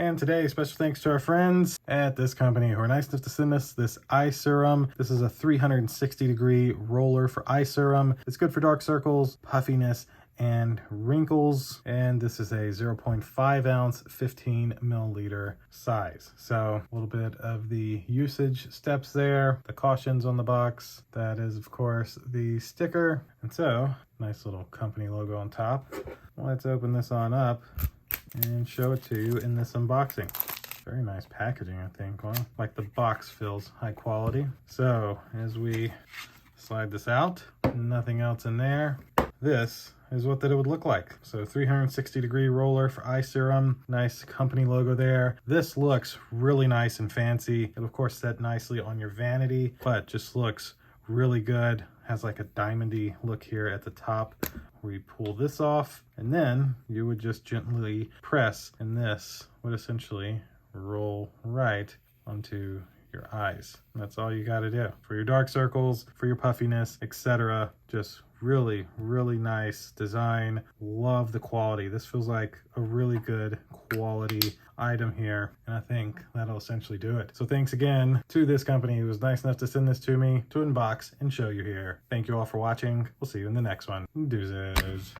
And today, special thanks to our friends at this company who are nice enough to send us this eye serum. This is a 360-degree roller for eye serum. It's good for dark circles, puffiness, and wrinkles, and this is a 0.5 ounce 15 milliliter size. So a little bit of the usage steps there, the cautions on the box. That is of course the sticker, and so nice little company logo on top. Let's open this on up and show it to you in this unboxing. Very nice packaging, I think. Well, like the box feels high quality. So as we slide this out, nothing else in there. This is what that it would look like. So 360-degree roller for eye serum. Nice company logo there. This looks really nice and fancy. It'll of course set nicely on your vanity, but just looks really good. Has like a diamondy look here at the top. We pull this off, and then you would just gently press, and this would essentially roll right onto your eyes. And that's all you got to do for your dark circles, for your puffiness, etc. Just really, really nice design. Love the quality. This feels like a really good quality item here, and I think that'll essentially do it. So thanks again to this company who was nice enough to send this to me to unbox and show you here. Thank you all for watching. We'll see you in the next one. Deuces.